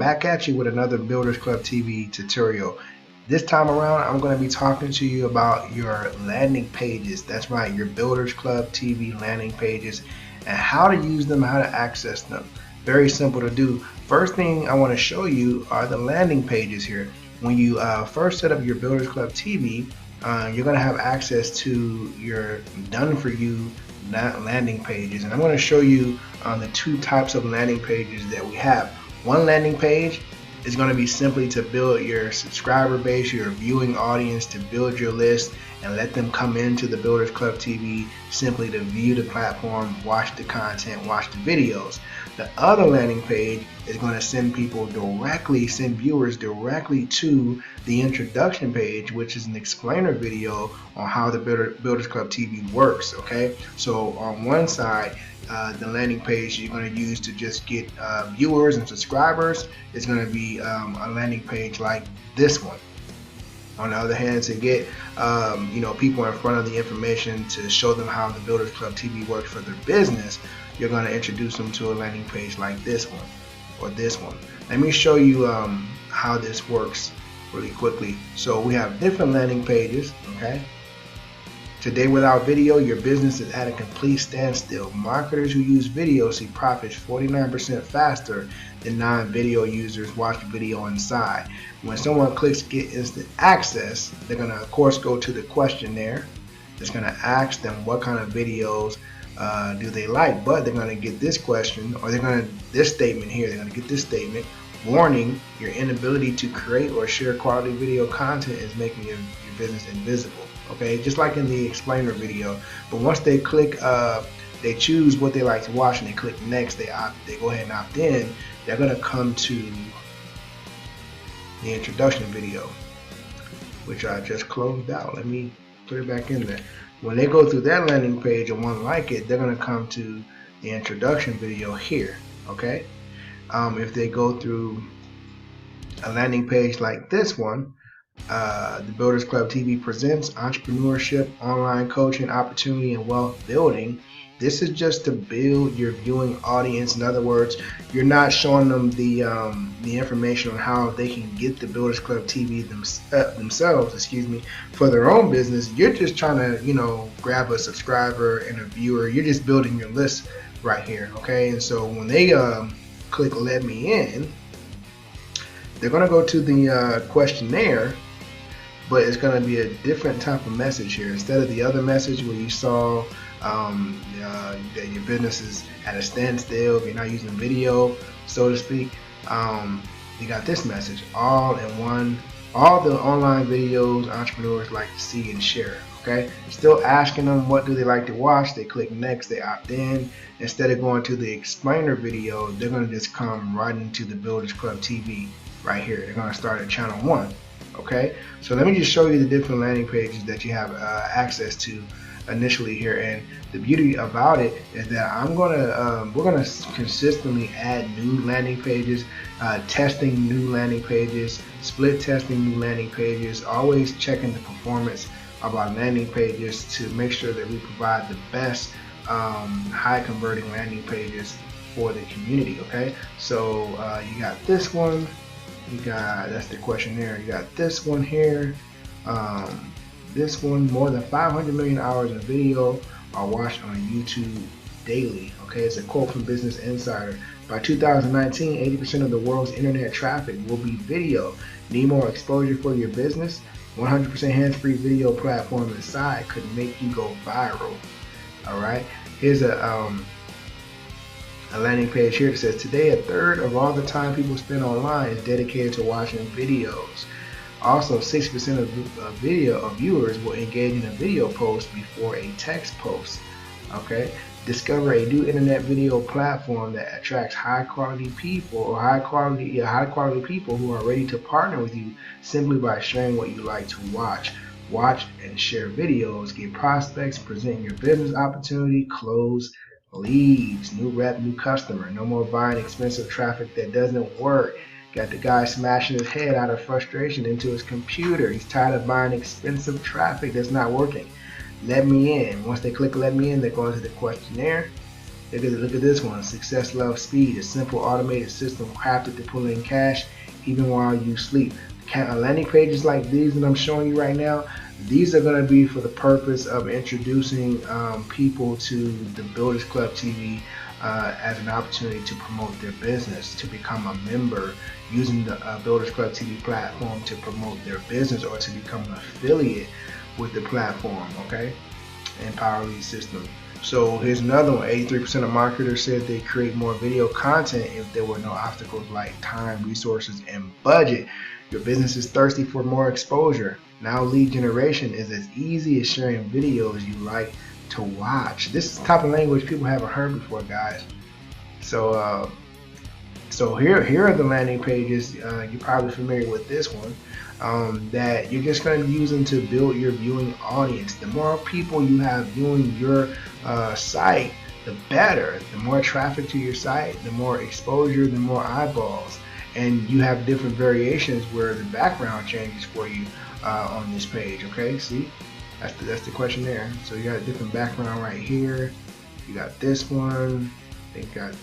back at you with another Builders Club TV tutorial. This time around, I'm going to be talking to you about your landing pages. That's right, your Builders Club TV landing pages and how to use them, how to access them. Very simple to do. First thing I want to show you are the landing pages here. When you first set up your Builders Club TV, you're going to have access to your done for you landing pages, and I'm going to show you the two types of landing pages that we have. One landing page is going to be simply to build your subscriber base, your viewing audience, to build your list and let them come into the Builders Club TV simply to view the platform, watch the content, watch the videos. The other landing page is going to send people directly, send viewers directly to the introduction page, which is an explainer video on how the Builders Club TV works. Okay, so on one side, the landing page you're going to use to just get viewers and subscribers is going to be a landing page like this one. On the other hand, to get people in front of the information to show them how the Builders Club TV works for their business, you're going to introduce them to a landing page like this one or this one. Let me show you how this works really quickly. So we have different landing pages. Okay. Today, without video, your business is at a complete standstill. Marketers who use video see profits 49% faster than non-video users watch video inside. When someone clicks Get Instant Access, they're going to, of course, go to the questionnaire. It's going to ask them what kind of videos do they like, but they're going to get this question, or this statement here. They're going to get this statement: warning, your inability to create or share quality video content is making your business invisible. Okay, just like in the explainer video. But once they click, they choose what they like to watch and they click next, they go ahead and opt in, they're going to come to the introduction video, which I just closed out. Let me put it back in there. When they go through that landing page and won't like it, they're going to come to the introduction video here. Okay, if they go through a landing page like this one, the Builders Club TV presents entrepreneurship, online coaching, opportunity, and wealth building. This is just to build your viewing audience. In other words, you're not showing them the information on how they can get the Builders Club TV themselves, for their own business. You're just trying to, grab a subscriber and a viewer. You're just building your list right here, okay? And so when they click Let Me In, they're going to go to the questionnaire, but it's going to be a different type of message here. Instead of the other message where you saw that your business is at a standstill, if you're not using video, so to speak, you got this message: all in one, all the online videos entrepreneurs like to see and share. Okay, still asking them what do they like to watch. They click next, they opt in. Instead of going to the explainer video, they're going to just come right into the Builders Club TV right here. They're going to start at channel 1. Okay, so let me just show you the different landing pages that you have access to initially here. And the beauty about it is that we're gonna consistently add new landing pages, testing new landing pages, split testing new landing pages, always checking the performance of our landing pages to make sure that we provide the best high converting landing pages for the community. Okay, so you got this one. That's the questionnaire. You got this one here. This one, more than 500 million hours of video are watched on YouTube daily. Okay, it's a quote from Business Insider. By 2019, 80% of the world's internet traffic will be video. Need more exposure for your business? 100% hands-free video platform inside could make you go viral. All right, here's a landing page here that says today a third of all the time people spend online is dedicated to watching videos. Also, 60% of viewers will engage in a video post before a text post. Okay, discover a new internet video platform that attracts high quality people who are ready to partner with you simply by sharing what you like to watch. Watch and share videos, get prospects, present your business opportunity, close leads, new rep, new customer. No more buying expensive traffic that doesn't work. Got the guy smashing his head out of frustration into his computer. He's tired of buying expensive traffic that's not working. Let me in. Once they click Let Me In, they go into the questionnaire. Look at this one. Success loves speed. A simple automated system crafted to pull in cash even while you sleep. Landing pages like these that I'm showing you right now, these are going to be for the purpose of introducing people to the Builders Club TV as an opportunity to promote their business, to become a member using the Builders Club TV platform to promote their business, or to become an affiliate with the platform, okay, and Power Lead System. So here's another one. 83% of marketers said they create more video content if there were no obstacles like time, resources, and budget. Your business is thirsty for more exposure. Now lead generation is as easy as sharing videos you like to watch. This is the type of language people haven't heard before, guys. So here are the landing pages. You're probably familiar with this one. That you're just going to be using to build your viewing audience. The more people you have viewing your site, the better. The more traffic to your site, the more exposure, the more eyeballs. And you have different variations where the background changes for you on this page. Okay, see, that's the question there. So you got a different background right here. You got this one. They got.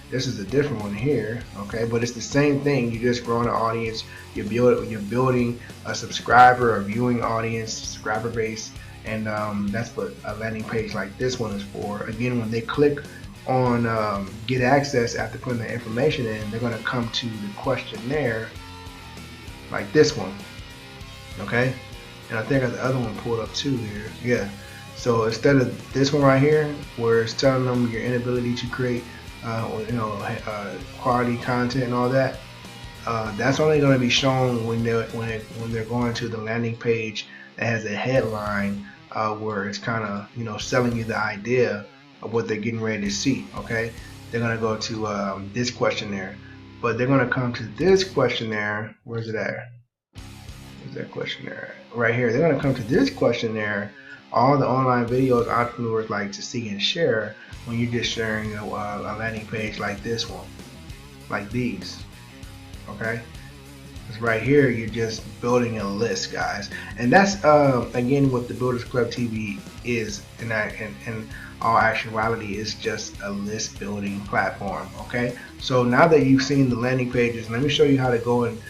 This is a different one here, okay, but it's the same thing. You're just growing an audience. You're building a subscriber or viewing audience, subscriber base, and that's what a landing page like this one is for. Again, when they click on get access after putting the information in, they're going to come to the questionnaire like this one, okay. And I think I got the other one pulled up too here. Yeah. So instead of this one right here, where it's telling them your inability to create quality content and all that, that's only going to be shown when they're going to the landing page that has a headline where it's kind of selling you the idea of what they're getting ready to see. Okay, they're going to go to this questionnaire, but they're going to come to this questionnaire. Where's it at? Where's that questionnaire? Right here. They're going to come to this questionnaire. All the online videos entrepreneurs like to see and share when you're just sharing a landing page like this one, like these, okay? Because right here you're just building a list, guys, and that's again what the Builders Club TV is, in all actuality is just a list building platform. Okay, so now that you've seen the landing pages, let me show you how to go and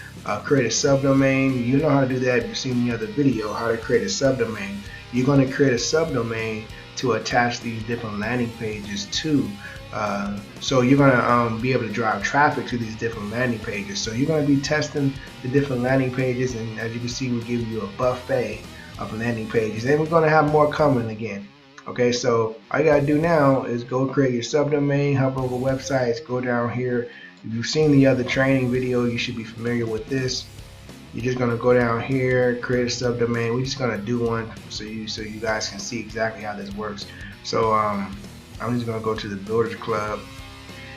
create a subdomain. You know how to do that if you've seen the other video, how to create a subdomain. You're going to create a subdomain to attach these different landing pages to. So you're going to be able to drive traffic to these different landing pages. So you're going to be testing the different landing pages, and as you can see, we give you a buffet of landing pages, and we're going to have more coming again. Okay, so all you got to do now is go create your subdomain, hop over websites, go down here. If you've seen the other training video, you should be familiar with this. You're just going to go down here, create a subdomain. We're just going to do one so you guys can see exactly how this works. So I'm just going to go to the Builders Club,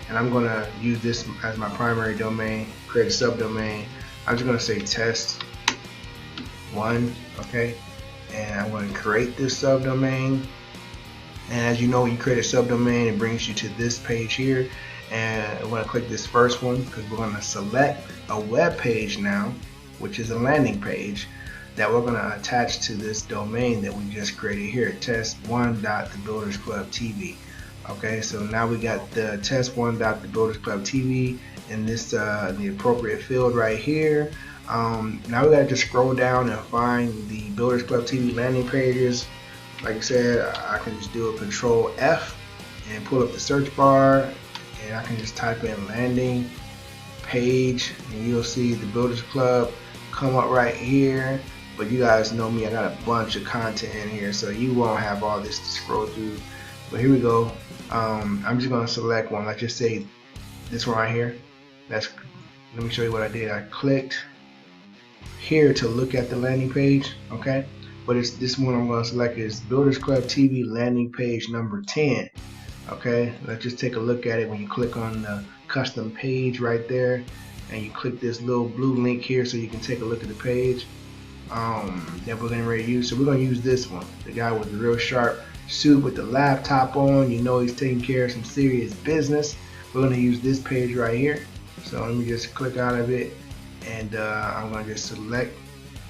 and I'm going to use this as my primary domain, create a subdomain. I'm just going to say test 1, okay, and I'm going to create this subdomain. And as you know, when you create a subdomain, it brings you to this page here, and I'm going to click this first one because we're going to select a web page now, which is a landing page that we're going to attach to this domain that we just created here, test1.thebuildersclubtv. Okay, so now we got the test1.thebuildersclubtv in this the appropriate field right here. Now we got to just scroll down and find the Builders Club TV landing pages. Like I said, I can just do a Control F and pull up the search bar, and I can just type in landing page, and you'll see the Builders Club come up right here. But you guys know me, I got a bunch of content in here, so you won't have all this to scroll through. But here we go. I'm just going to select one. Let's just say this one right here. Let me show you what I did. I clicked here to look at the landing page, okay? But it's this one I'm going to select is Builders Club TV landing page number 10. Okay, let's just take a look at it. When you click on the custom page right there, and you click this little blue link here so you can take a look at the page that we're getting ready to use. So we're going to use this one. The guy with the real sharp suit with the laptop on, you know he's taking care of some serious business. We're going to use this page right here. So let me just click out of it, and I'm going to just select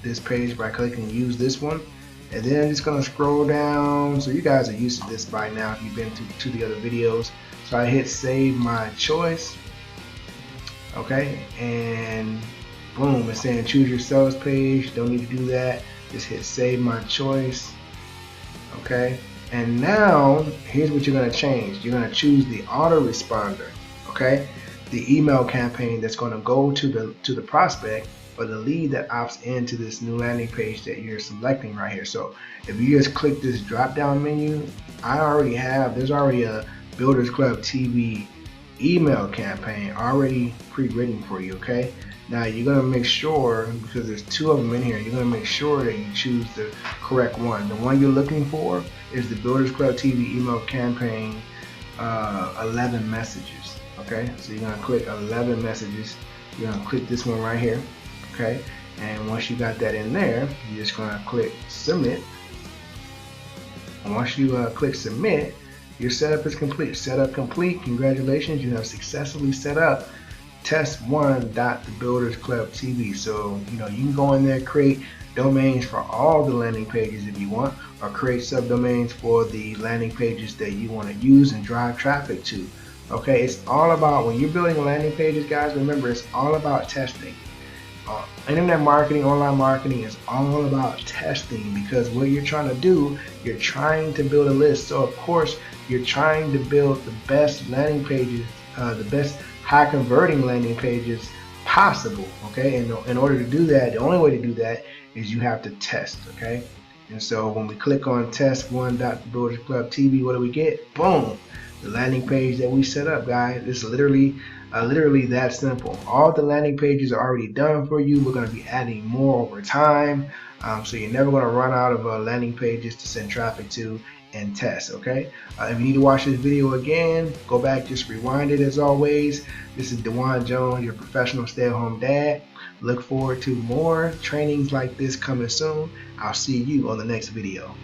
this page by clicking use this one, and then I'm just going to scroll down. So you guys are used to this by now if you've been to the other videos. So I hit save my choice. Okay, and boom, it's saying choose your sales page. Don't need to do that. Just hit save my choice. Okay, and now here's what you're going to change. You're going to choose the autoresponder. Okay, the email campaign that's going to go to the prospect or the lead that opts into this new landing page that you're selecting right here. So if you just click this drop down menu, there's already a Builders Club TV email campaign already pre-written for you. Okay, now you're going to make sure, because there's two of them in here, you're going to make sure that you choose the correct one. The one you're looking for is the Builders Club TV email campaign 11 messages. Okay, so you're going to click 11 messages. You're going to click this one right here. Okay, and once you got that in there, you're just going to click submit. And once you click submit, your setup is complete. Setup complete. Congratulations, you have successfully set up test 1.thebuildersclub.tv. So you can go in there, create domains for all the landing pages if you want, or create subdomains for the landing pages that you want to use and drive traffic to. Okay, it's all about, when you're building landing pages, guys, remember, it's all about testing. Internet marketing, online marketing is all about testing, because what you're trying to do, you're trying to build a list. So of course you're trying to build the best landing pages, the best high converting landing pages possible. Okay, and in order to do that, the only way to do that is you have to test. Okay, and so when we click on test 1.thebuildersclub.tv, what do we get? Boom, the landing page that we set up, guys. It's literally that simple. All the landing pages are already done for you. We're going to be adding more over time, so you're never going to run out of landing pages to send traffic to and test. Okay, if you need to watch this video again, go back, just rewind it. As always, this is Dewan Jones, your professional stay-at-home dad. Look forward to more trainings like this coming soon. I'll see you on the next video.